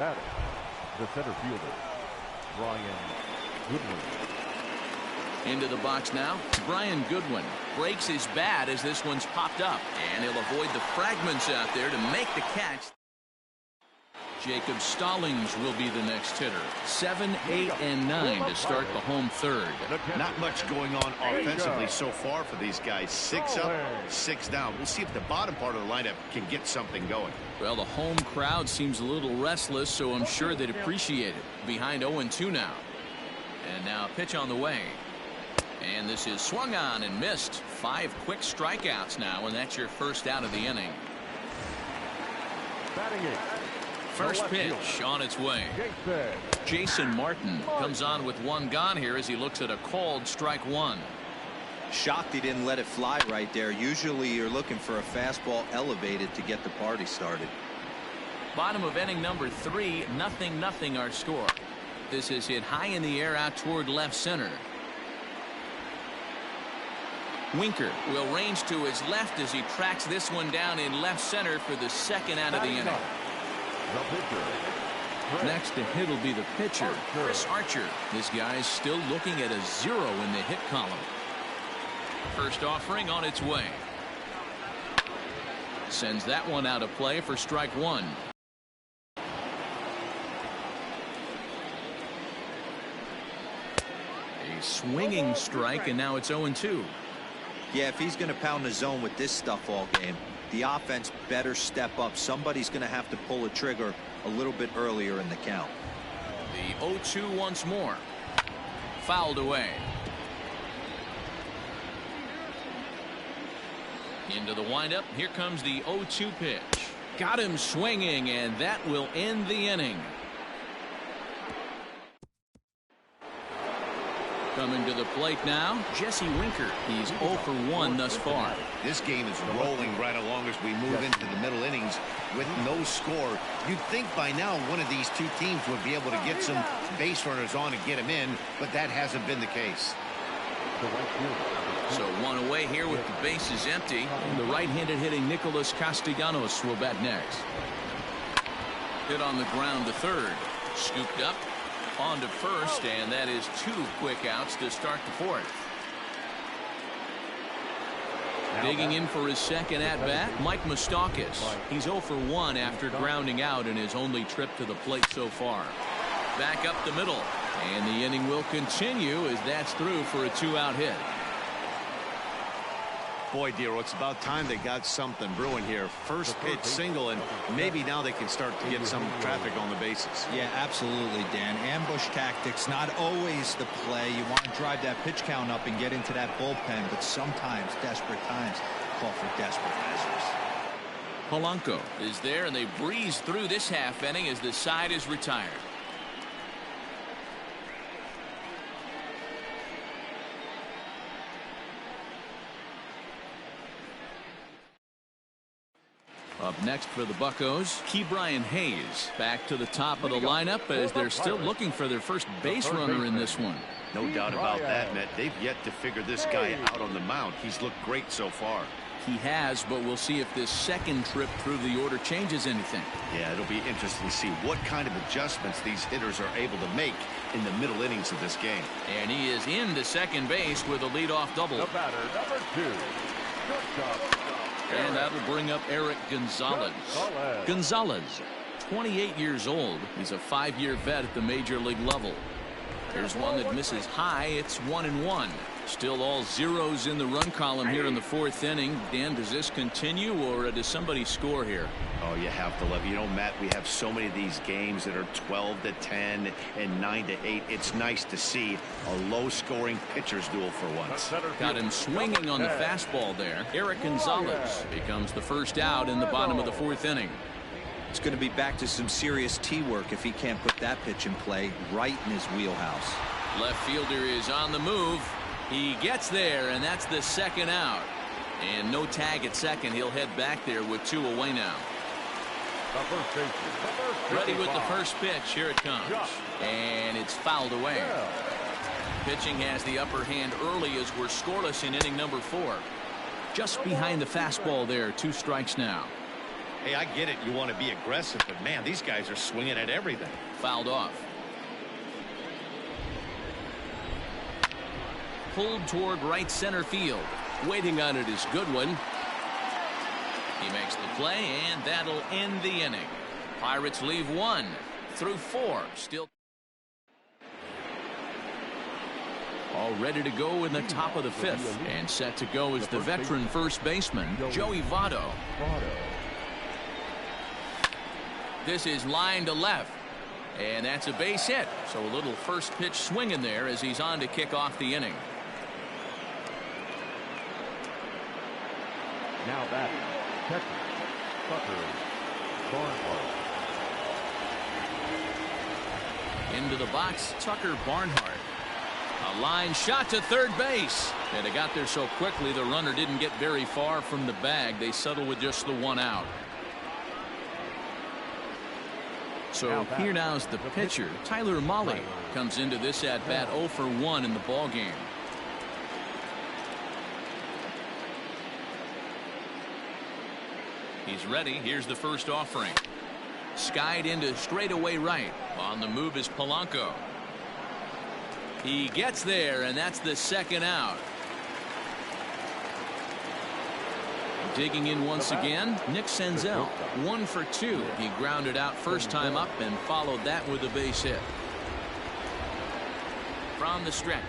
Batting, the center fielder, Goodwin. Into the box now. Brian Goodwin breaks his bat as this one's popped up, and he'll avoid the fragments out there to make the catch. Jacob Stallings will be the next hitter. 7, 8, and 9 to start the home third. Not much going on offensively so far for these guys. 6 up, 6 down. We'll see if the bottom part of the lineup can get something going. Well, the home crowd seems a little restless, so I'm sure they'd appreciate it. Behind 0-2 now. And now a pitch on the way. And this is swung on and missed. 5 quick strikeouts now, and that's your first out of the inning. Batting it. First pitch on its way. Jason Martin comes on with 1 gone here as he looks at a called strike 1. Shocked he didn't let it fly right there. Usually you're looking for a fastball elevated to get the party started. Bottom of inning number 3, 0-0 our score. This is hit high in the air out toward left center. Winker will range to his left as he tracks this one down in left center for the second out of the inning. Next to hit will be the pitcher, Chris Archer. This guy's still looking at a 0 in the hit column. First offering on its way. Sends that one out of play for strike 1. A swinging strike, and now it's 0-2. Yeah, if he's going to pound the zone with this stuff all game, the offense better step up. Somebody's going to have to pull a trigger a little bit earlier in the count. The 0-2 once more. Fouled away. Into the windup. Here comes the 0-2 pitch. Got him swinging, and that will end the inning. Coming to the plate now, Jesse Winker. He's 0 for 1 thus far. This game is rolling right along as we move into the middle innings with no score. You'd think by now one of these two teams would be able to get some base runners on and get them in, but that hasn't been the case. So 1 away here with the bases empty. And the right-handed hitting Nicholas Castellanos will bat next. Hit on the ground to third. Scooped up. On to first, and that is 2 quick outs to start the 4th. Digging in for his second at-bat, Mike Moustakas. He's 0 for 1 after grounding out in his only trip to the plate so far. Back up the middle, and the inning will continue as that's through for a 2-out hit. Boy, Dero, it's about time they got something brewing here. First pitch single, and maybe now they can start to get some traffic on the bases. Yeah, absolutely, Dan. Ambush tactics, not always the play. You want to drive that pitch count up and get into that bullpen, but sometimes desperate times call for desperate measures. Polanco is there, and they breeze through this half inning as the side is retired. Up next for the Buccos, Ke'Bryan Hayes back to the top of the lineup as they're still looking for their first base runner in this one. No doubt about that, Matt. They've yet to figure this guy out on the mound. He's looked great so far. He has, but we'll see if this second trip through the order changes anything. Yeah, it'll be interesting to see what kind of adjustments these hitters are able to make in the middle innings of this game. And he is into second base with a leadoff double. The batter, number 2. And that'll bring up Eric Gonzalez. Gonzalez, 28 years old. He's a 5-year vet at the major league level. Here's one that misses high. It's 1-1. Still all zeros in the run column here in the 4th inning. Dan, does this continue, or does somebody score here? Oh, you have to love it. You know, Matt, we have so many of these games that are 12-10 and 9-8. It's nice to see a low-scoring pitcher's duel for once. Got him swinging on the fastball there. Eric Gonzalez becomes the first out in the bottom of the 4th inning. It's going to be back to some serious T-work if he can't put that pitch in play right in his wheelhouse. Left fielder is on the move. He gets there, and that's the second out. And no tag at second. He'll head back there with 2 away now. Ready with the first pitch. Here it comes. And it's fouled away. Pitching has the upper hand early as we're scoreless in inning number 4. Just behind the fastball there. 2 strikes now. Hey, I get it. You want to be aggressive, but man, these guys are swinging at everything. Fouled off. Pulled toward right center field. Waiting on it is Goodwin. He makes the play, and that'll end the inning. Pirates leave 1 through 4. Still all ready to go in the top of the 5th. And set to go is the veteran first baseman, Joey Votto. This is line to left. And that's a base hit. So a little first pitch swing in there as he's on to kick off the inning. Now batting, catcher, Tucker Barnhart. Into the box, Tucker Barnhart. A line shot to third base. And it got there so quickly the runner didn't get very far from the bag. They settle with just the 1 out. So here now's the pitcher, Tyler Mlb, comes into this at bat 0 for 1 in the ball game. He's ready. Here's the first offering. Skied into straightaway right. On the move is Polanco. He gets there, and that's the 2nd out. Digging in once again, Nick Senzel. 1 for 2. He grounded out first time up and followed that with a base hit. From the stretch.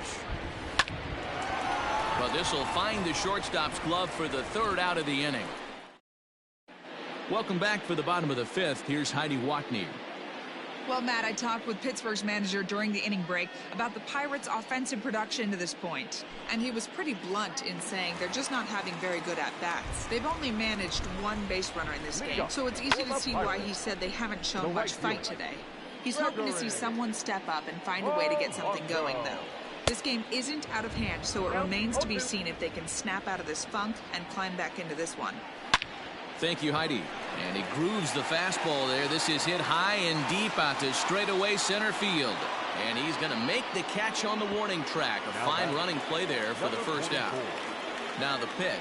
But this will find the shortstop's glove for the 3rd out of the inning. Welcome back for the bottom of the 5th. Here's Heidi Watney. Well, Matt, I talked with Pittsburgh's manager during the inning break about the Pirates' offensive production to this point. And he was pretty blunt in saying they're just not having very good at-bats. They've only managed 1 base runner in this game, so it's easy to see why he said they haven't shown much fight today. He's hoping to see someone step up and find a way to get something going, though. This game isn't out of hand, so it remains to be seen if they can snap out of this funk and climb back into this one. Thank you, Heidi. And he grooves the fastball there. This is hit high and deep out to straightaway center field. And he's going to make the catch on the warning track. A fine running play there for the first out. Now the pitch.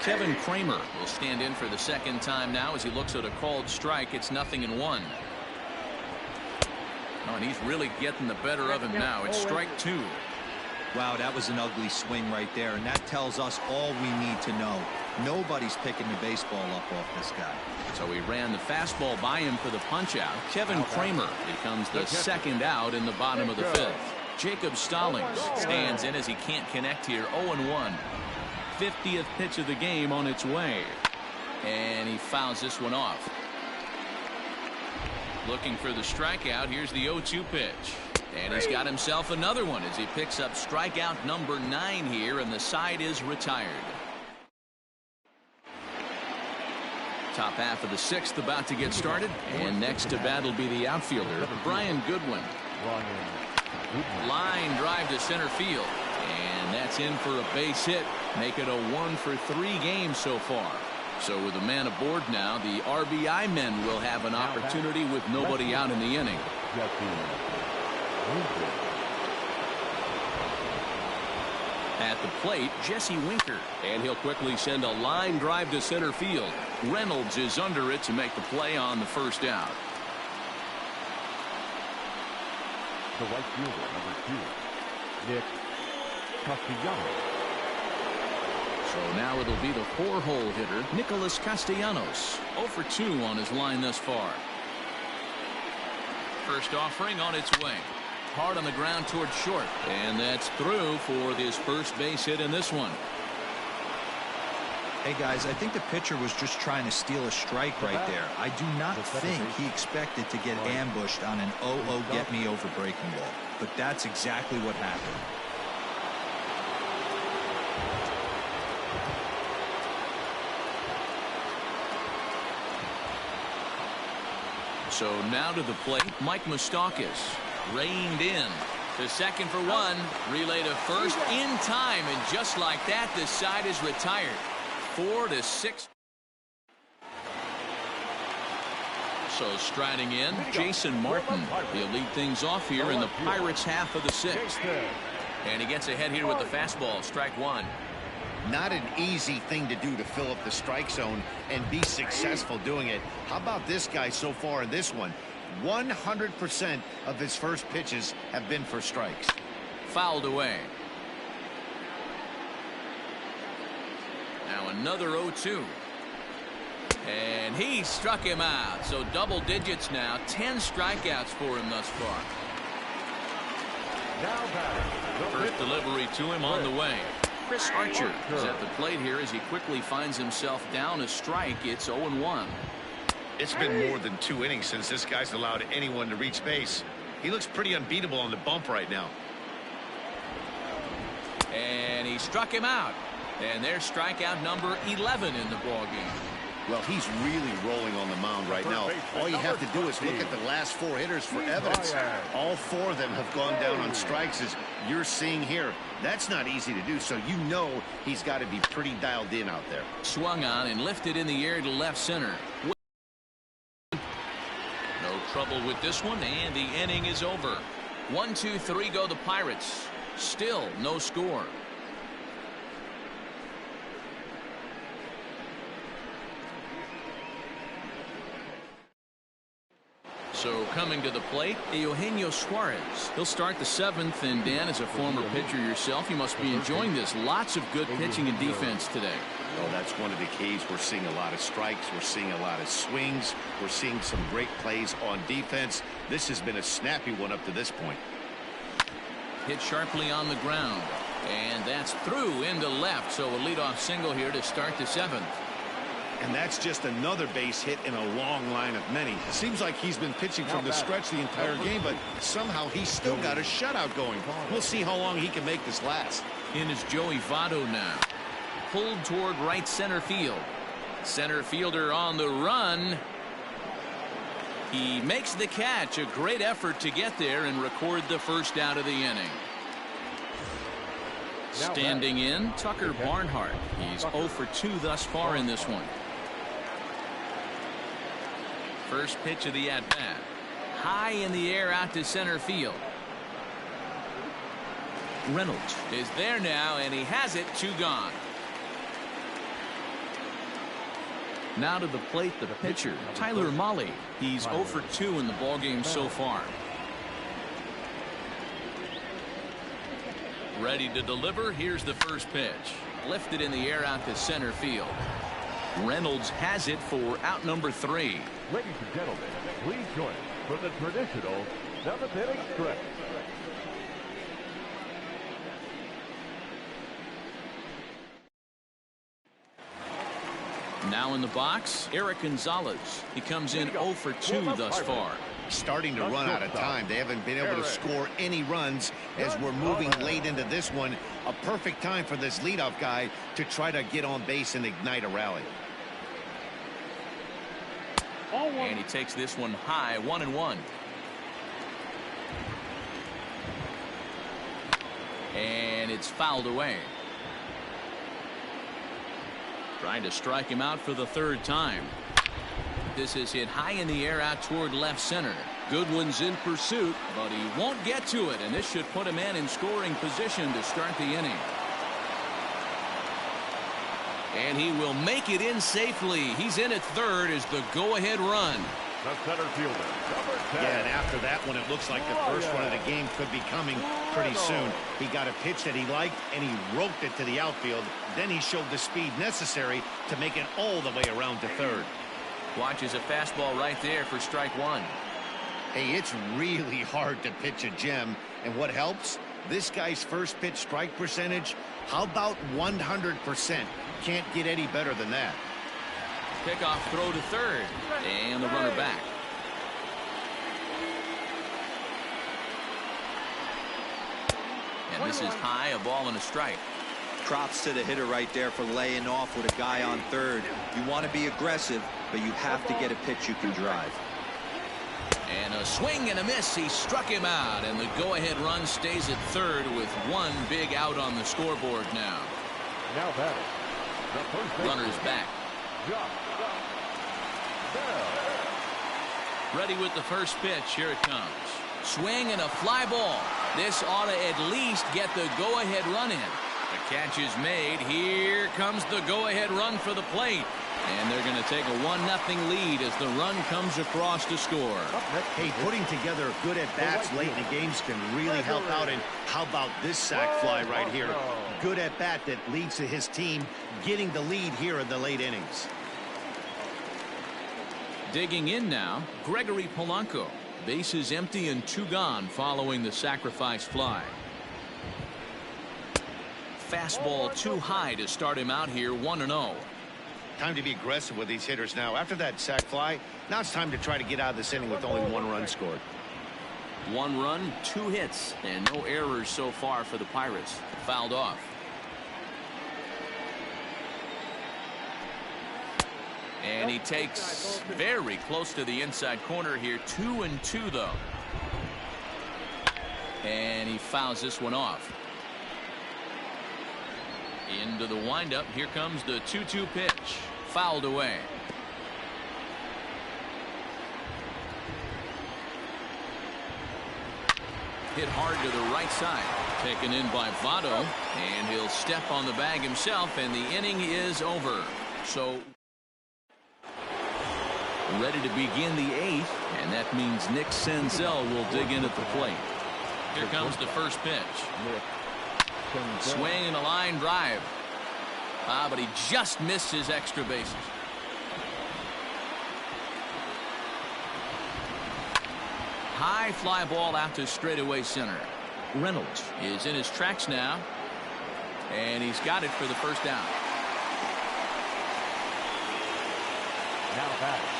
Kevin Kramer will stand in for the 2nd time now as he looks at a called strike. It's 0-1. Oh, and he's really getting the better of him now. It's strike 2. Wow, that was an ugly swing right there, and that tells us all we need to know. Nobody's picking the baseball up off this guy. So he ran the fastball by him for the punch-out. Kevin Kramer becomes the 2nd out in the bottom of the 5th. Jacob Stallings stands in as he can't connect here. 0-1. 50th pitch of the game on its way. And he fouls this one off. Looking for the strikeout. Here's the 0-2 pitch. And he's got himself another one as he picks up strikeout number 9 here, and the side is retired. Top half of the 6th about to get started, and next to bat will be the outfielder, Brian Goodwin. Line drive to center field, and that's in for a base hit. Make it a 1 for 3 games so far. So with a man aboard now, the RBI men will have an opportunity with nobody out in the inning. At the plate, Jesse Winker, and he'll quickly send a line drive to center field. Reynolds is under it to make the play on the first out. The right fielder, number 2, Nick Castellanos. So now it'll be the 4-hole hitter, Nicholas Castellanos. 0 for 2 on his line thus far. First offering on its way. Hard on the ground towards short, and that's through for this first base hit in this one. Hey guys, I think the pitcher was just trying to steal a strike right there. I do not think he expected to get ambushed on an 0-0 get me over breaking ball, but that's exactly what happened. So now to the plate, Mike Moustakas. Reined in to second for 1. Relay to first in time, and just like that, the side is retired. 4-6. So striding in, Jason Martin. He'll lead things off here in the Pirates' half of the 6th. And he gets ahead here with the fastball. Strike 1. Not an easy thing to do, to fill up the strike zone and be successful doing it. How about this guy so far in this one? 100% of his first pitches have been for strikes. Fouled away. Now another 0-2. And he struck him out. So double digits now. 10 strikeouts for him thus far. First delivery to him on the way. Chris Archer is at the plate here as he quickly finds himself down a strike. It's 0-1. It's been more than 2 innings since this guy's allowed anyone to reach base. He looks pretty unbeatable on the bump right now. And he struck him out. And there's strikeout number 11 in the ballgame. Well, he's really rolling on the mound right now. All you have to do is look at the last 4 hitters for evidence. All 4 of them have gone down on strikes, as you're seeing here. That's not easy to do, so you know he's got to be pretty dialed in out there. Swung on and lifted in the air to left center. No trouble with this one, and the inning is over. 1-2-3 go the Pirates. Still no score. So coming to the plate, Eugenio Suarez. He'll start the 7th, and Dan, as a former pitcher yourself, you must be enjoying this. Lots of good pitching and defense today. Oh, that's one of the keys. We're seeing a lot of strikes. We're seeing a lot of swings. We're seeing some great plays on defense. This has been a snappy one up to this point. Hit sharply on the ground, and that's through into left. So a leadoff single here to start the 7th. And that's just another base hit in a long line of many. It seems like he's been pitching from the stretch the entire game, but somehow he's still got a shutout going. We'll see how long he can make this last. In is Joey Votto now. Pulled toward right center field. Center fielder on the run. He makes the catch. A great effort to get there and record the first out of the inning. Standing in, Tucker Barnhart. He's 0 for 2 thus far in this one. First pitch of the at-bat. High in the air out to center field. Reynolds is there now, and he has it. 2 gone. Now to the plate, the pitcher, Tyler Mahle. He's 0 for 2 in the ballgame so far. Ready to deliver. Here's the first pitch. Lifted in the air out to center field. Reynolds has it for out number 3. Ladies and gentlemen, please join us for the traditional 7th inning stretch. Now in the box, Eric Gonzalez. He comes in 0 for 2 thus far. Starting to run out of time. They haven't been able to score any runs as we're moving late into this one. A perfect time for this leadoff guy to try to get on base and ignite a rally. And he takes this one high. 1-1. And it's fouled away. Trying to strike him out for the 3rd time. This is hit high in the air out toward left center. Goodwin's in pursuit, but he won't get to it, and this should put a man in scoring position to start the inning. And he will make it in safely. He's in at 3rd as the go-ahead run. The center fielder, number 10. Yeah, and after that one, it looks like the first run of the game could be coming pretty soon. He got a pitch that he liked, and he roped it to the outfield. Then he showed the speed necessary to make it all the way around to 3rd. Watches a fastball right there for strike 1. Hey, it's really hard to pitch a gem, and what helps? This guy's first pitch strike percentage, how about 100%? Can't get any better than that. Kickoff throw to 3rd, and the runner back. And this is high, a ball and a strike. Props to the hitter right there for laying off with a guy on 3rd. You want to be aggressive, but you have to get a pitch you can drive. And a swing and a miss. He struck him out, and the go-ahead run stays at 3rd with 1 big out on the scoreboard now. Now batting. The first runner's back. Ready with the first pitch. Here it comes. Swing and a fly ball. This ought to at least get the go-ahead run in. The catch is made. Here comes the go-ahead run for the plate. And they're going to take a 1-0 lead as the run comes across to score. Hey, putting together good at-bats late in the games can really help out. And how about this sac fly right here? Good at-bat that leads to his team getting the lead here in the late innings. Digging in now, Gregory Polanco. Bases empty and 2 gone following the sacrifice fly. Fastball too high to start him out here 1-0. Time to be aggressive with these hitters now. After that sac fly, now it's time to try to get out of this inning with only 1 run scored. 1 run, 2 hits, and no errors so far for the Pirates. Fouled off. And he takes very close to the inside corner here. 2-2 though. And he fouls this one off. Into the windup. Here comes the 2-2 pitch. Fouled away. Hit hard to the right side. Taken in by Votto. And he'll step on the bag himself. And the inning is over. So ready to begin the 8th. And that means Nick Senzel will dig in at the plate. Here comes the first pitch. Swing and a line drive. But he just missed his extra bases. High fly ball out to straightaway center. Reynolds is in his tracks now. And he's got it for the first down.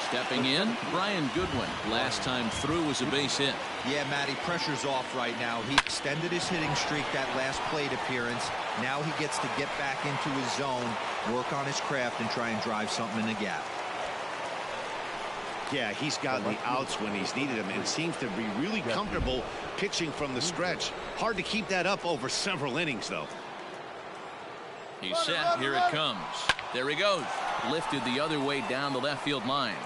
Stepping in, Brian Goodwin. Last time through was a base hit. Yeah, Matty, pressure's off right now. He extended his hitting streak that last plate appearance. Now he gets to get back into his zone, work on his craft, and try and drive something in the gap. Yeah, he's gotten the outs when he's needed them and seems to be really comfortable pitching from the stretch. Hard to keep that up over several innings, though. He's set. Here it comes. There he goes. Lifted the other way down the left field line.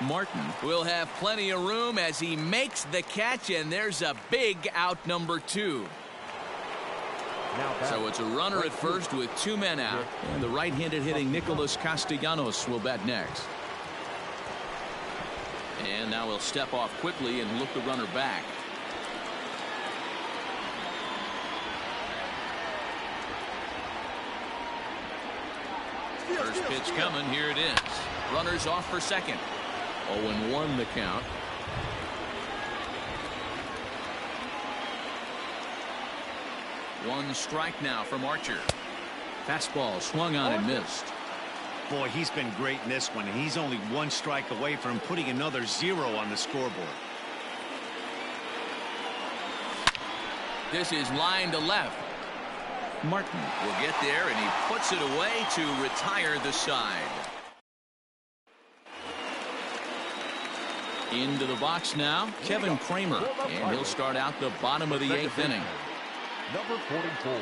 Martin will have plenty of room as he makes the catch, and there's a big out number 2. So it's a runner at first with 2 men out. And the right-handed hitting Nicholas Castellanos will bat next. And now he'll step off quickly and look the runner back. First pitch coming. Here it is. Runners off for second. 0-1 the count. One strike now from Archer. Fastball swung on and missed. Boy, he's been great in this one. He's only 1 strike away from putting another 0 on the scoreboard. This is line to left. Martin will get there, and he puts it away to retire the side. Into the box now, Kevin Kramer, and he'll start out the bottom of the 8th inning. Number 44.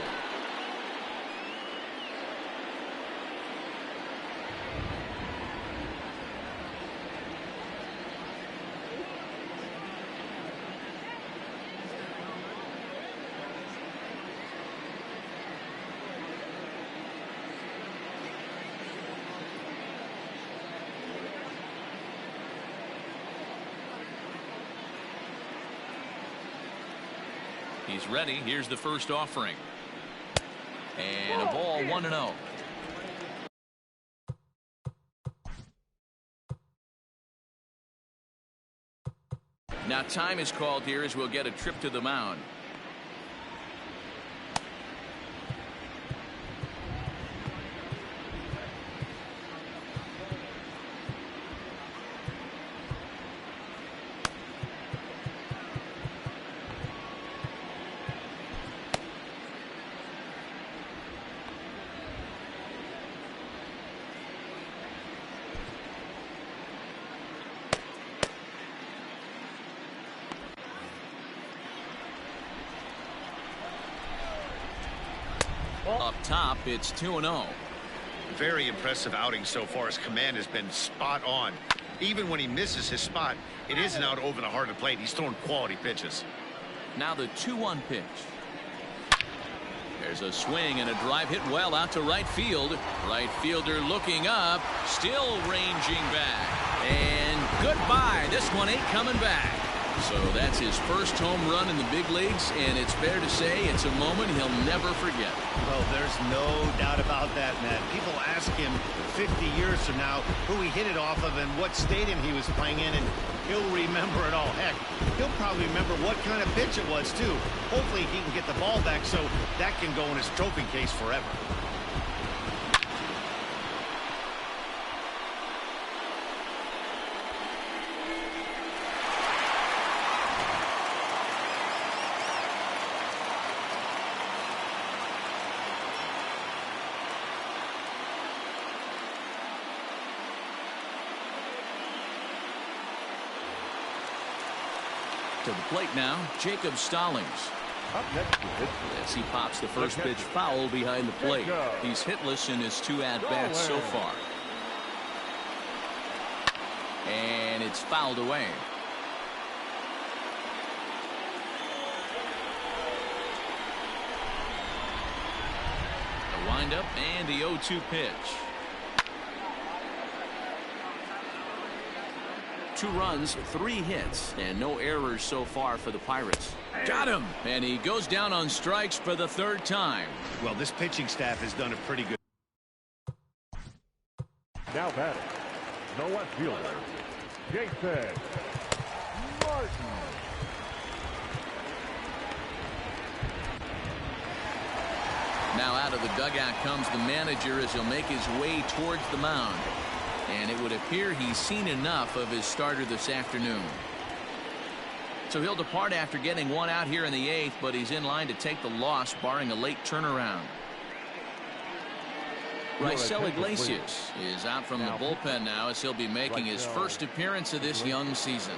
He's ready. Here's the first offering. And a ball 1-0. Now time is called here as we'll get a trip to the mound. Up top, it's 2-0. Very impressive outing so far. His command has been spot on. Even when he misses his spot, it isn't out over the heart of the plate. He's throwing quality pitches. Now the 2-1 pitch. There's a swing and a drive hit well out to right field. Right fielder looking up, still ranging back. And goodbye. This one ain't coming back. So that's his first home run in the big leagues, and it's fair to say it's a moment he'll never forget. Well, there's no doubt about that, Matt. People ask him 50 years from now who he hit it off of and what stadium he was playing in, and he'll remember it all. Heck, he'll probably remember what kind of pitch it was, too. Hopefully he can get the ball back so that can go in his trophy case forever. To the plate now, Jacob Stallings. Up next to hit. As he pops the first pitch foul behind the plate. He's hitless in his 2 at-bats so far. And it's fouled away. The windup and the 0-2 pitch. 2 runs, 3 hits, and no errors so far for the Pirates. Got him! And he goes down on strikes for the 3rd time. Well, this pitching staff has done a pretty good. Now batting. No left fielder. Jason Martin. Now out of the dugout comes the manager as he'll make his way towards the mound. And it would appear he's seen enough of his starter this afternoon. So he'll depart after getting 1 out here in the 8th, but he's in line to take the loss, barring a late turnaround. Raisel Iglesias is out from the bullpen now as he'll be making his first appearance of this young season.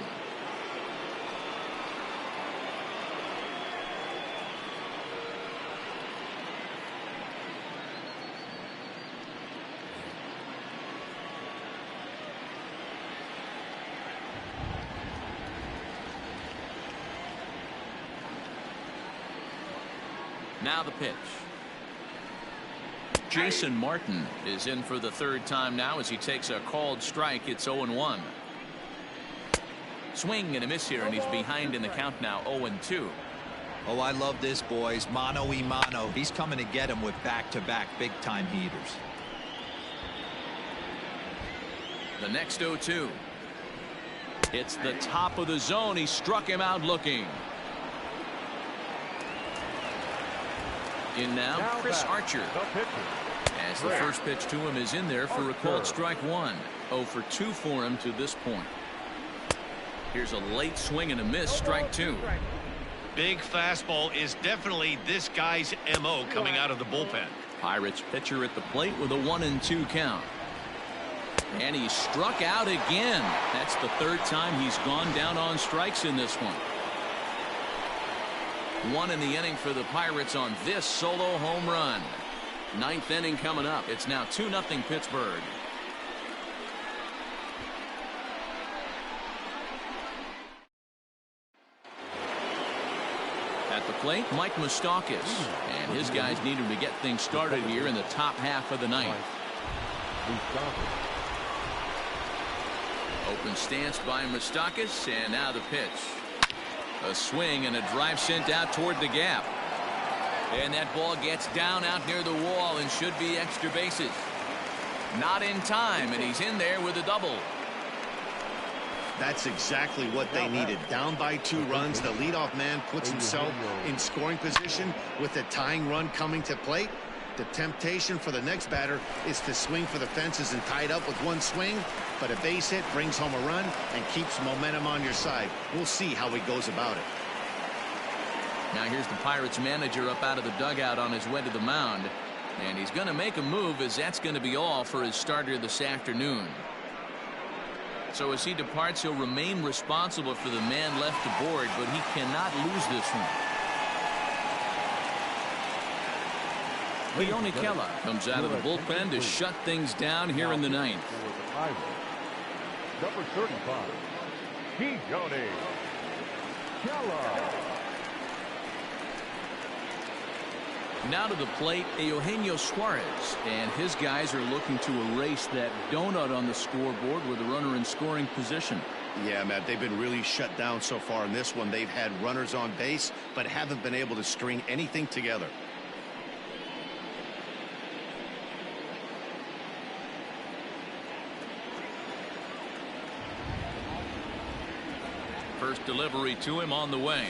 Now the pitch. Jason Martin is in for the 3rd time now as he takes a called strike. It's 0-1. Swing and a miss here, and he's behind in the count now, 0-2. Oh, I love this, boys. Mano-y-mano. He's coming to get him with back-to-back big-time heaters. The next 0-2. It's the top of the zone. He struck him out looking. In now, Chris Archer. As the first pitch to him is in there for a called strike 1. 0 for 2 for him to this point. Here's a late swing and a miss, strike 2. Big fastball is definitely this guy's MO coming out of the bullpen. Pirates pitcher at the plate with a 1-2 count. And he struck out again. That's the 3rd time he's gone down on strikes in this one. 1 in the inning for the Pirates on this solo home run. 9th inning coming up. It's now 2-0 Pittsburgh. At the plate, Mike Moustakas. And his guys need him to get things started here in the top half of the 9th. Open stance by Moustakas, and now the pitch. A swing and a drive sent out toward the gap. And that ball gets down out near the wall and should be extra bases. Not in time, and he's in there with a double. That's exactly what they needed. Down by 2 runs, the leadoff man puts himself in scoring position with the tying run coming to plate. The temptation for the next batter is to swing for the fences and tie it up with 1 swing, but a base hit brings home a run and keeps momentum on your side. We'll see how he goes about it. Now here's the Pirates manager up out of the dugout on his way to the mound, and he's going to make a move, as that's going to be all for his starter this afternoon. So as he departs, he'll remain responsible for the man left to board, but he cannot lose this one. Leone Kella comes out of the bullpen to shut things down here in the 9th. Number 35, Leone Kella. Now to the plate, Eugenio Suarez, and his guys are looking to erase that donut on the scoreboard with a runner in scoring position. Yeah, Matt, they've been really shut down so far in this one. They've had runners on base, but haven't been able to string anything together. First delivery to him on the way.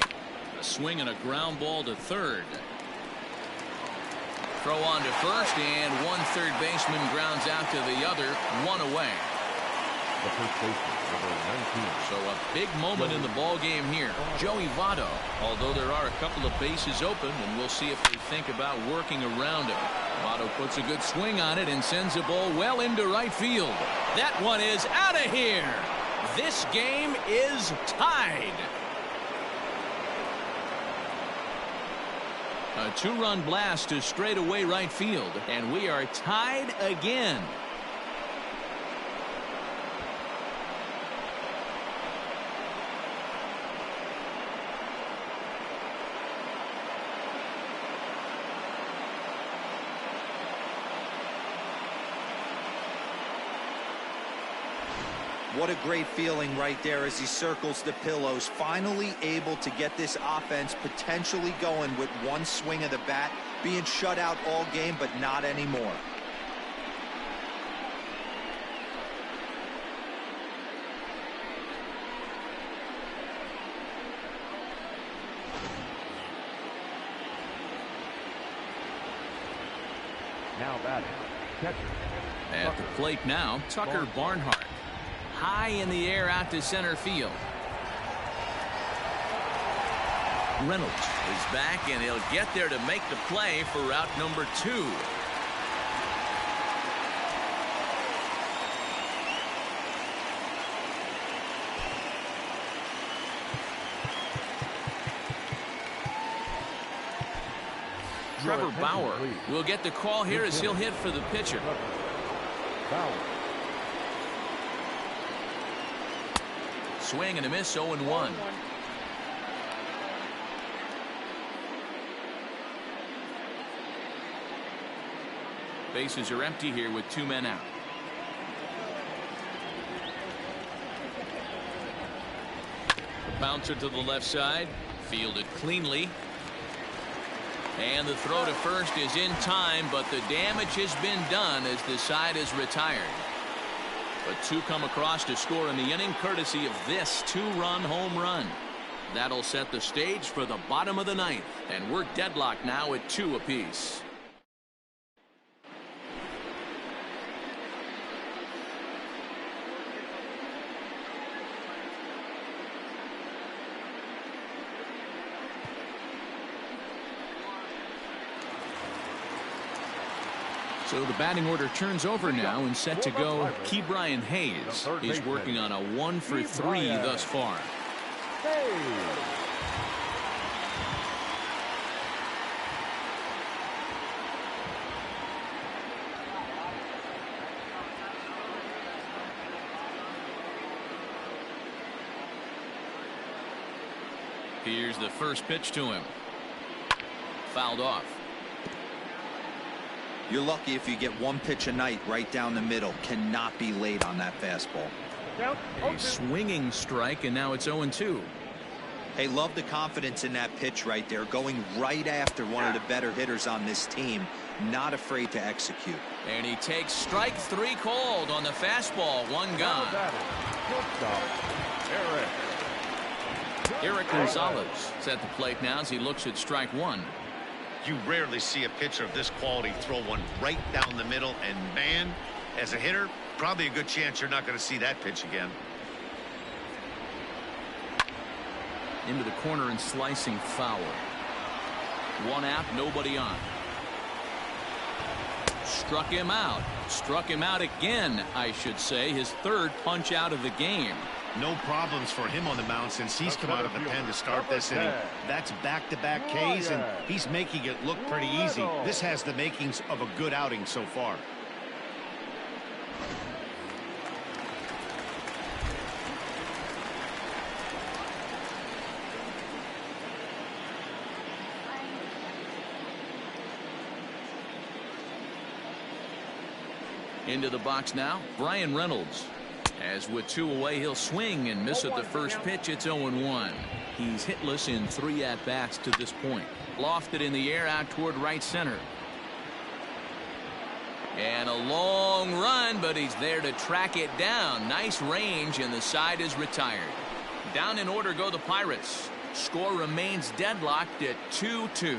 A swing and a ground ball to third. Throw on to first, and one third baseman grounds out to the other, one away. The first baseman, number 19. So a big moment in the ball game here. Joey Votto, although there are a couple of bases open, and we'll see if they think about working around him. Votto puts a good swing on it and sends the ball well into right field. That one is out of here. This game is tied. A two-run blast to straightaway right field, and we are tied again. What a great feeling right there as he circles the pillows. Finally able to get this offense potentially going with one swing of the bat. Being shut out all game, but not anymore. Now batting, catcher. At the plate now, Tucker Barnhart. High in the air out to center field. Reynolds is back, and he'll get there to make the play for route number 2. Trevor Bauer will get the call here as he'll hit for the pitcher. Bauer. Swing and a miss, 0-1. Bases are empty here with 2 men out. The bouncer to the left side, fielded cleanly. And the throw to first is in time, but the damage has been done as the side is retired. But 2 come across to score in the inning, courtesy of this 2-run home run. That'll set the stage for the bottom of the 9th, and we're deadlocked now at 2 apiece. So the batting order turns over now, and set to go Ke'Bryan Hayes. He's working on a 1-for-3 thus far. Here's the first pitch to him. Fouled off. You're lucky if you get one pitch a night right down the middle. Cannot be late on that fastball. A swinging strike, and now it's 0-2. Hey, love the confidence in that pitch right there. Going right after one of the better hitters on this team. Not afraid to execute. And he takes strike 3 called on the fastball. 1 gone. Eric Gonzalez is at the plate now as he looks at strike 1. You rarely see a pitcher of this quality throw one right down the middle, and man, as a hitter, probably a good chance you're not going to see that pitch again. Into the corner and slicing foul. 1 out, nobody on. Struck him out. Struck him out again, I should say. His 3rd punch out of the game. No problems for him on the mound since he's come out of the pen to start this inning. That's back-to-back Ks, and he's making it look pretty easy. This has the makings of a good outing so far. Into the box now, Brian Reynolds. As with 2 away, he'll swing and miss at the first pitch. It's 0-1. He's hitless in 3 at-bats to this point. Lofted in the air out toward right center. And a long run, but he's there to track it down. Nice range, and the side is retired. Down in order go the Pirates. Score remains deadlocked at 2-2.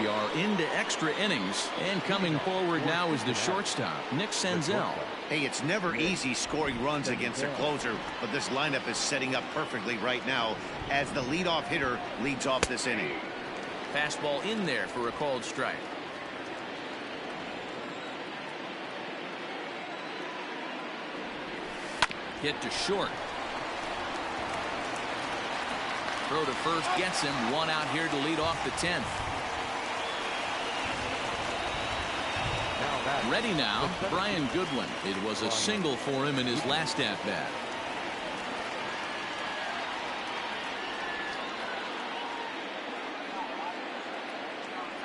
We are into extra innings, and coming forward now is the shortstop, Nick Senzel. Hey, it's never easy scoring runs against a closer, but this lineup is setting up perfectly right now as the leadoff hitter leads off this inning. Fastball in there for a called strike. Hit to short. Throw to first gets him. 1 out here to lead off the 10th. Ready now, Brian Goodwin. It was a single for him in his last at-bat.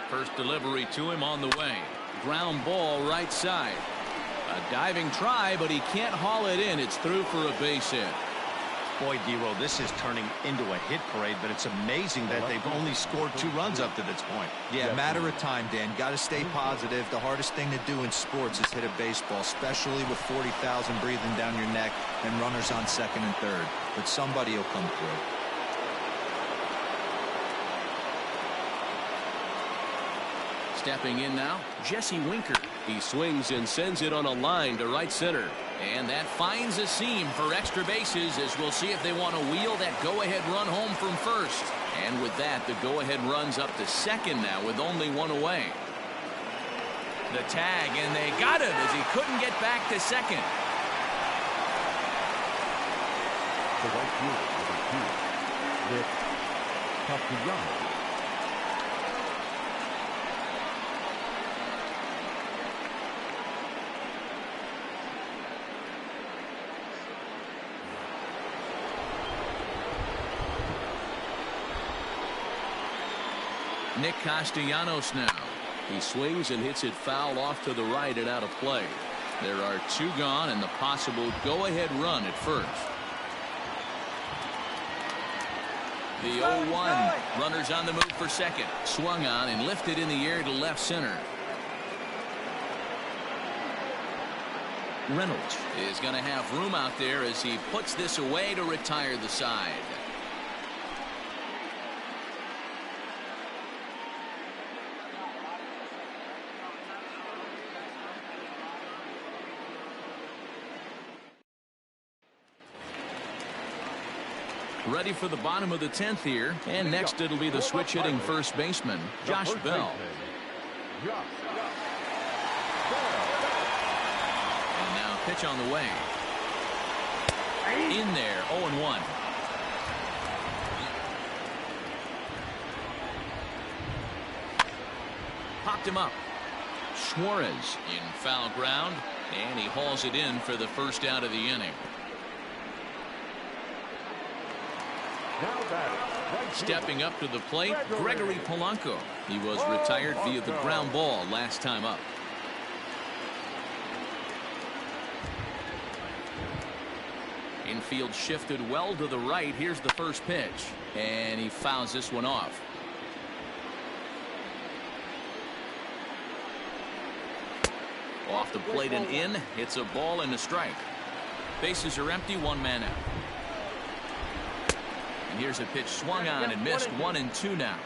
First delivery to him on the way. Ground ball right side. A diving try, but he can't haul it in. It's through for a base hit. Boy, D-Roll, this is turning into a hit parade, but it's amazing that they've only scored 2 runs up to this point. Yeah, matter of time, Dan. Got to stay positive. The hardest thing to do in sports is hit a baseball, especially with 40,000 breathing down your neck and runners on second and third. But somebody will come through. Stepping in now, Jesse Winker. He swings and sends it on a line to right center. And that finds a seam for extra bases, as we'll see if they want to wheel that go-ahead run home from first. And with that, the go-ahead runs up to second now with only 1 away. The tag, and they got him as he couldn't get back to second. The right fielder with Castellanos. Nick Castellanos now. He swings and hits it foul off to the right and out of play. There are 2 gone and the possible go-ahead run at first. The 0-1. Runners on the move for second. Swung on and lifted in the air to left center. Reynolds is going to have room out there as he puts this away to retire the side. Ready for the bottom of the 10th here, and next it'll be the switch hitting first baseman, Josh Bell. And now pitch on the way. In there, 0-1. Popped him up. Suarez in foul ground, and he hauls it in for the first out of the inning. Stepping up to the plate, Gregory Polanco. He was retired via the ground ball last time up. Infield shifted well to the right. Here's the first pitch, and he fouls this one off. Off the plate and in. It's a ball and a strike. Bases are empty, 1 man out. And here's a pitch swung on and missed. 1-2 now.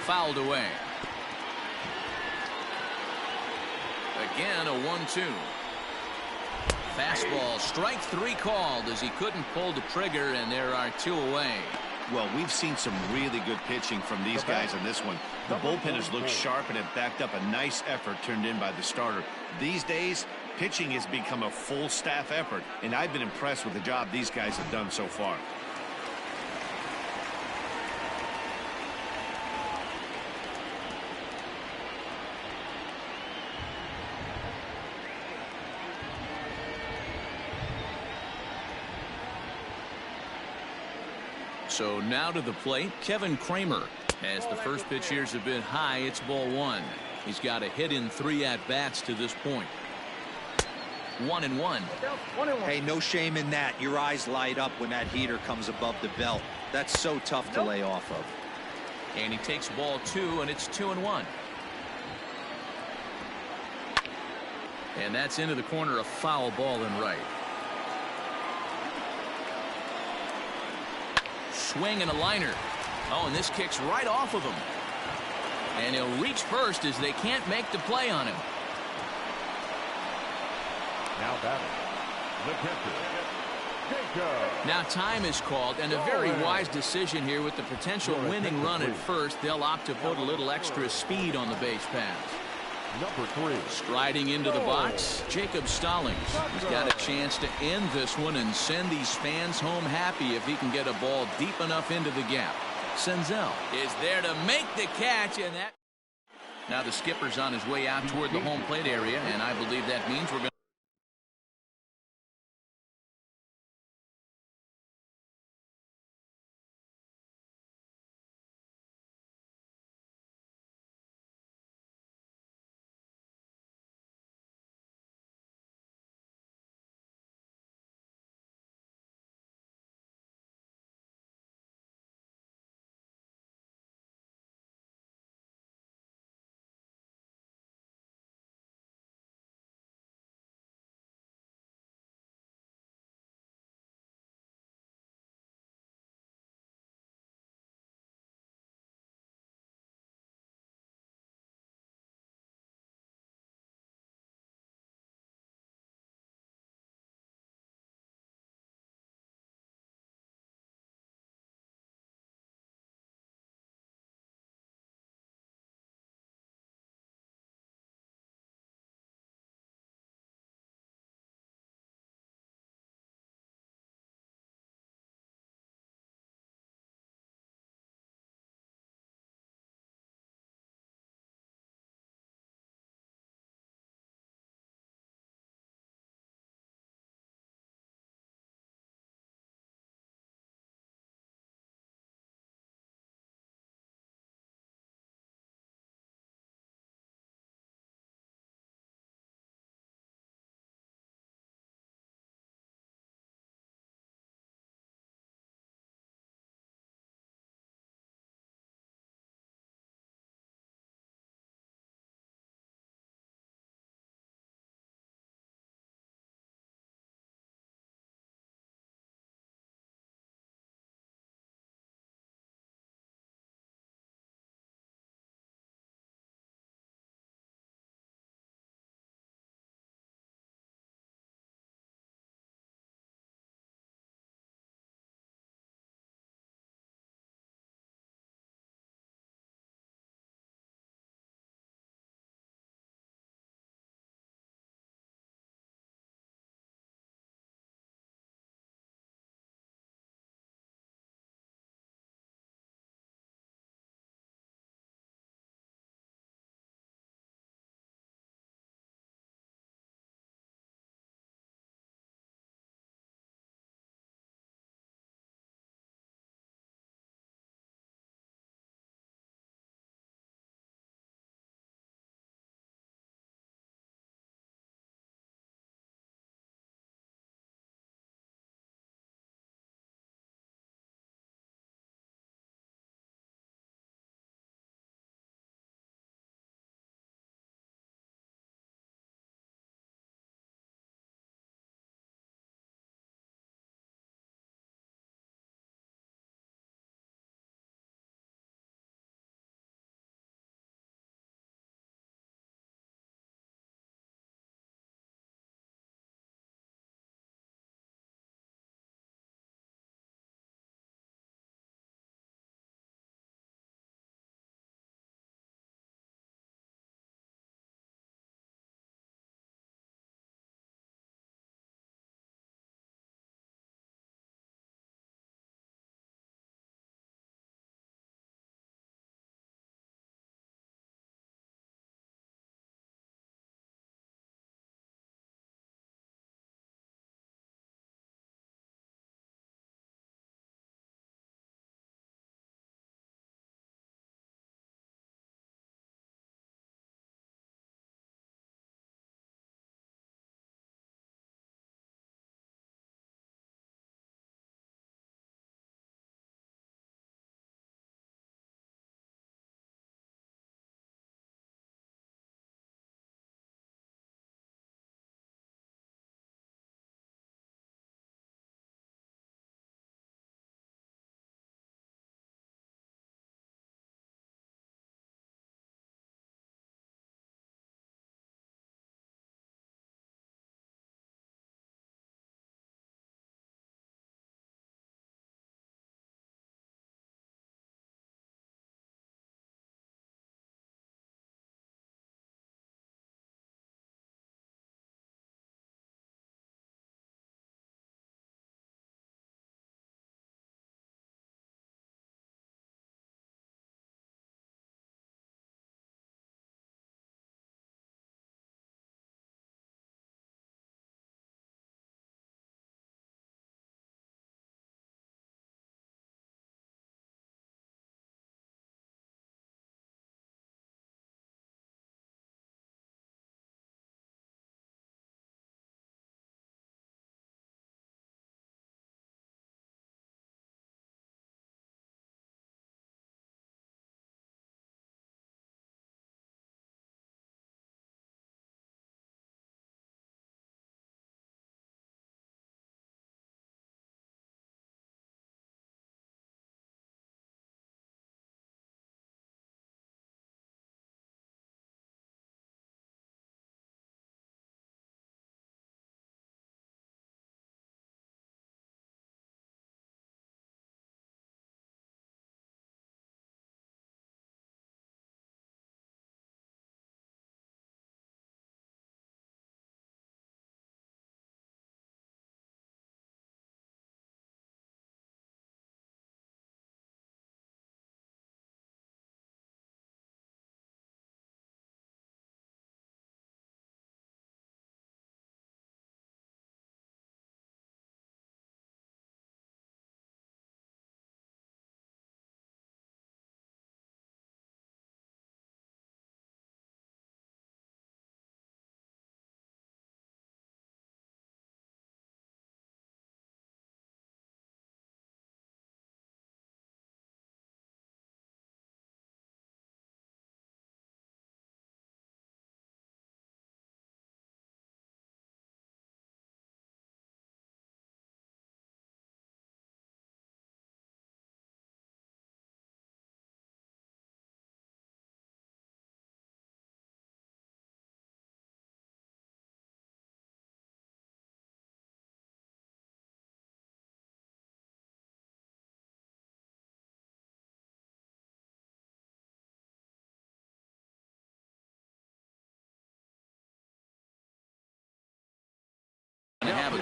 Fouled away. Again, a 1-2. Fastball, strike 3 called as he couldn't pull the trigger, and there are 2 away. Well, we've seen some really good pitching from these guys in this one. The bullpen has looked sharp and have backed up a nice effort turned in by the starter. These days, pitching has become a full staff effort, and I've been impressed with the job these guys have done so far. So now to the plate, Kevin Kramer. As the first pitch here's a bit high, it's ball one. He's got a hit in 3 at-bats to this point. 1-1. Hey, no shame in that. Your eyes light up when that heater comes above the belt. That's so tough to lay off of. And he takes ball 2, and it's 2-1. And that's into the corner, a foul ball and right. Swing and a liner. Oh, and this kicks right off of him. And he'll reach first as they can't make the play on him. Now batting, the catcher, Kickoff. Now time is called, and a very wise decision here with the potential winning run at first. They'll opt to put a little extra speed on the base pass. Number 3. Striding into the box, Jacob Stallings. He's got a chance to end this one and send these fans home happy if he can get a ball deep enough into the gap. Senzel is there to make the catch, and that. Now the skipper's on his way out toward the home plate area, and I believe that means we're going to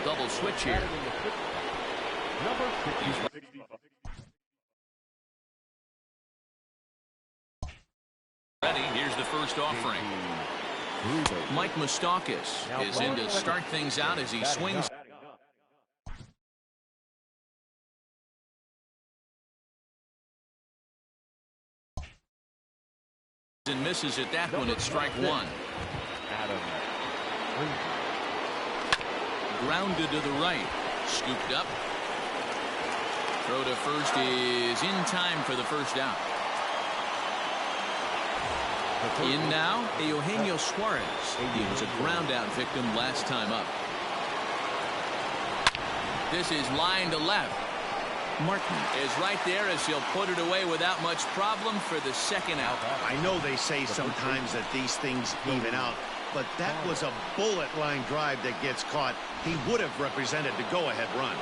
double switch here. Number 65. Ready, here's the first offering. Mike Moustakas is in to start things out as he swings. And misses at that one at strike one. Grounded to the right. Scooped up. Throw to first is in time for the first out. In now, Eugenio Suarez. He was a ground out victim last time up. This is line to left. Martin is right there as he'll put it away without much problem for the second out. I know they say sometimes that these things even out, but that was a bullet line drive that gets caught. He would have represented the go-ahead run.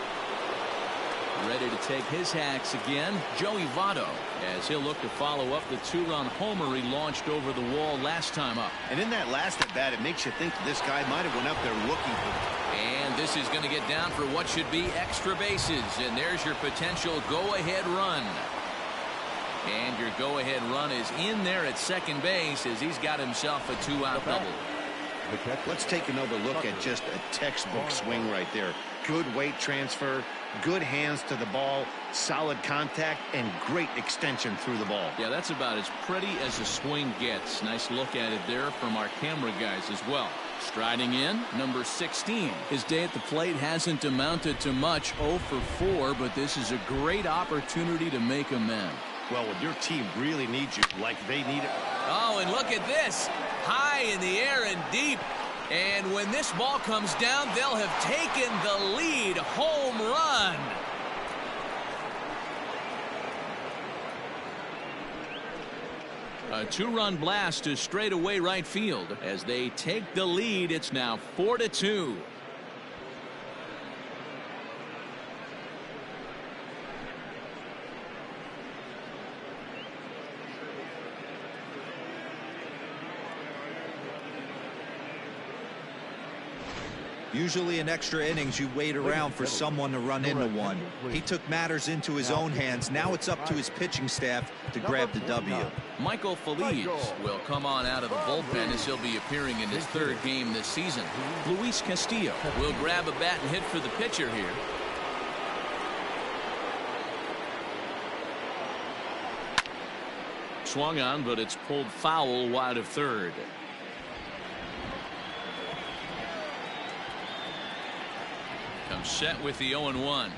Ready to take his hacks again, Joey Votto, as he'll look to follow up the two-run homer he launched over the wall last time up. And in that last at-bat, it makes you think that this guy might have went up there looking for it. And this is going to get down for what should be extra bases. And there's your potential go-ahead run. And your go-ahead run is in there at second base as he's got himself a two-out double. Let's take another look at just a textbook swing right there. Good weight transfer, good hands to the ball, solid contact, and great extension through the ball. Yeah, that's about as pretty as a swing gets. Nice look at it there from our camera guys as well. Striding in, number 16. His day at the plate hasn't amounted to much, 0 for 4, but this is a great opportunity to make amends. Well, when your team really needs you like they need it. Oh, and look at this. High in the air and deep. And when this ball comes down, they'll have taken the lead. Home run. A two-run blast to straightaway right field. As they take the lead, it's now 4-2. Usually in extra innings, you wait around for someone to run into one. He took matters into his own hands. Now it's up to his pitching staff to grab the W. Michael Feliz will come on out of the bullpen as he'll be appearing in his third game this season. Luis Castillo will grab a bat and hit for the pitcher here. Swung on, but it's pulled foul wide of third. Comes set with the 0-1.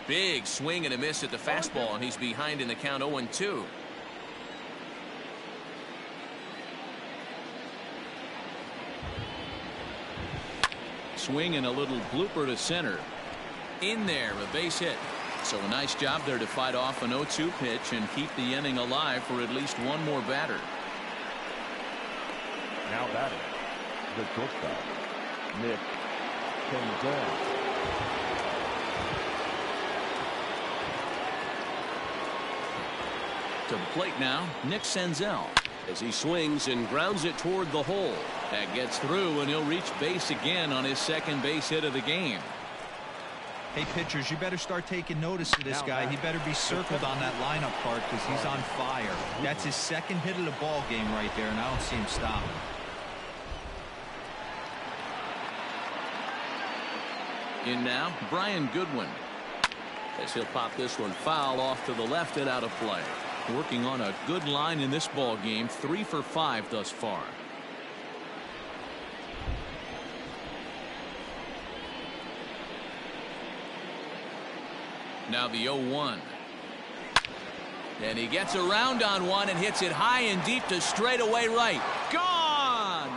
Big swing and a miss at the fastball, and he's behind in the count 0-2. Swing and a little blooper to center. In there, a base hit. So a nice job there to fight off an 0-2 pitch and keep the inning alive for at least one more batter. Now batting, the shortstop, Nick Gonzalez. To the plate now, Nick Senzel, as he swings and grounds it toward the hole. That gets through, and he'll reach base again on his second base hit of the game. Hey, pitchers, you better start taking notice of this guy. He better be circled on that lineup card because he's on fire. That's his second hit of the ball game right there, and I don't see him stopping. In now, Brian Goodwin, as he'll pop this one foul off to the left and out of play. Working on a good line in this ball game, 3 for 5 thus far. Now the 0-1. And he gets around on one and hits it high and deep to straightaway right. Gone!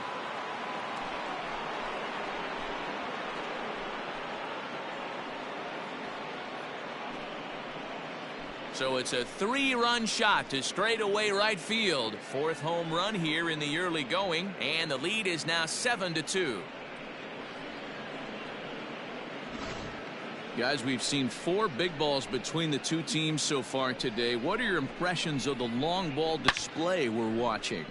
So it's a 3-run shot to straightaway right field. 4th home run here in the early going, and the lead is now 7-2. Guys, we've seen 4 big balls between the two teams so far today. What are your impressions of the long ball display we're watching?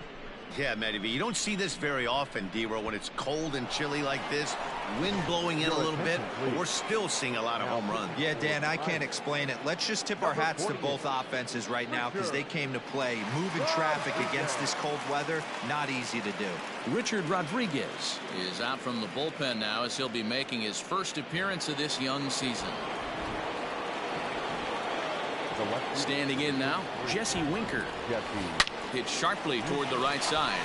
Yeah, Mlb, you don't see this very often, D-Row, when it's cold and chilly like this. Wind blowing in a little bit, but we're still seeing a lot of home runs. Yeah, Dan, I can't explain it. Let's just tip our hats to both offenses right now because they came to play. Moving traffic against this cold weather, not easy to do. Richard Rodriguez is out from the bullpen now as he'll be making his first appearance of this young season. Standing in now, Jesse Winker. Hit sharply toward the right side.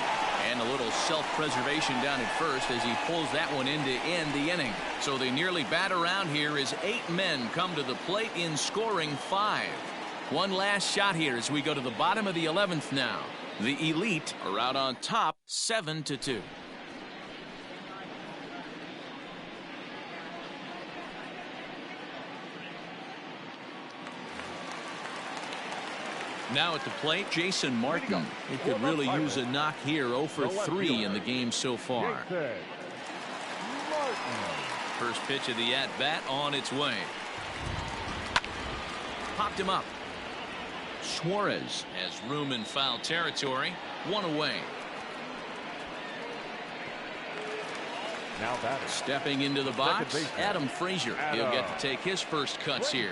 And a little self-preservation down at first as he pulls that one in to end the inning. So they nearly bat around here as 8 men come to the plate in scoring 5. One last shot here as we go to the bottom of the 11th now. The Elite are out on top 7-2. Now at the plate, Jason Martin. He could really use a knock here. 0 for 3 in the game so far. First pitch of the at-bat on its way. Popped him up. Suarez has room in foul territory. 1 away. Now batting. Stepping into the box, Adam Frazier. He'll get to take his first cuts here.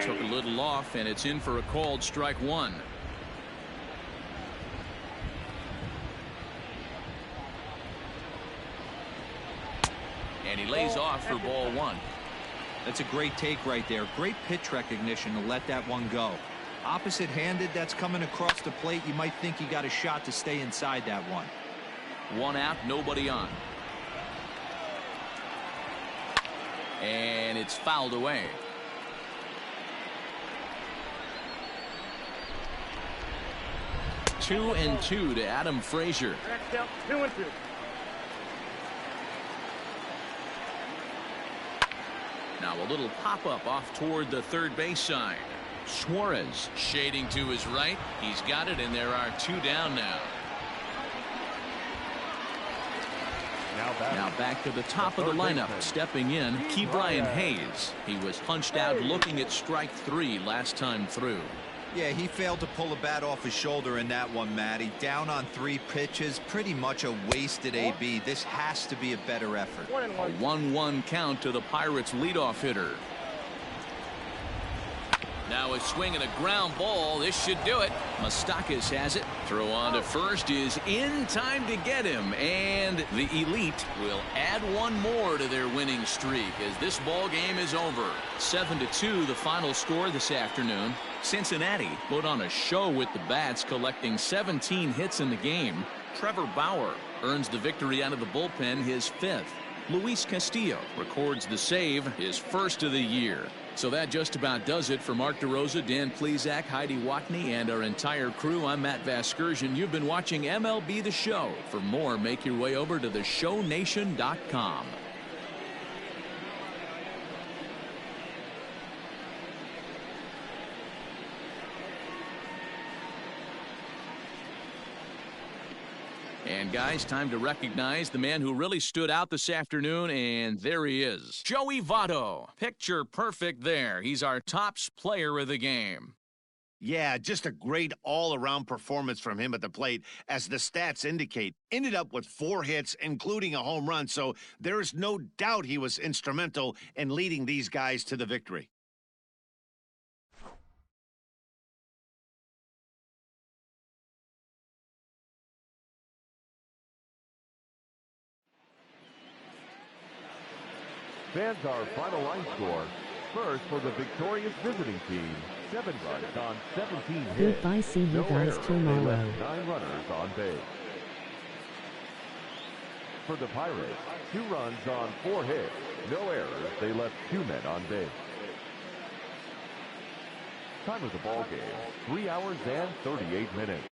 Took a little off, and it's in for a called strike 1. And he lays off for ball 1. That's a great take right there. Great pitch recognition to let that one go. Opposite-handed, that's coming across the plate. You might think you got a shot to stay inside that one. 1 out, nobody on. And it's fouled away. 2-2 to Adam Frazier. 2-2. Now a little pop-up off toward the third base side. Suarez shading to his right. He's got it, and there are 2 down now. Now back to the top of the lineup. Stepping in, Ke'Bryan Hayes. He was punched out looking at strike 3 last time through. Yeah, he failed to pull a bat off his shoulder in that one, Matty. Down on 3 pitches, pretty much a wasted AB. This has to be a better effort. A 1-1 count to the Pirates' leadoff hitter. Now a swing and a ground ball. This should do it. Moustakas has it. Throw on to first is in time to get him. And the Elite will add 1 more to their winning streak as this ball game is over. 7-2 the final score this afternoon. Cincinnati put on a show with the bats, collecting 17 hits in the game. Trevor Bauer earns the victory out of the bullpen, his 5th. Luis Castillo records the save, his 1st of the year. So that just about does it for Mark DeRosa, Dan Plesac, Heidi Watney, and our entire crew. I'm Matt Vasgersian. You've been watching MLB The Show. For more, make your way over to theshownation.com. And guys, time to recognize the man who really stood out this afternoon, and there he is. Joey Votto. Picture perfect there. He's our tops player of the game. Yeah, just a great all-around performance from him at the plate, as the stats indicate. Ended up with 4 hits, including a home run, so there is no doubt he was instrumental in leading these guys to the victory. Fans, our final line score. First for the victorious visiting team, 7 runs on 17 hits. Goodbye, see you No guys errors. tomorrow. They left 9 runners on base. For the Pirates, 2 runs on 4 hits. No errors. They left 2 men on base. Time of the ball game, 3 hours and 38 minutes.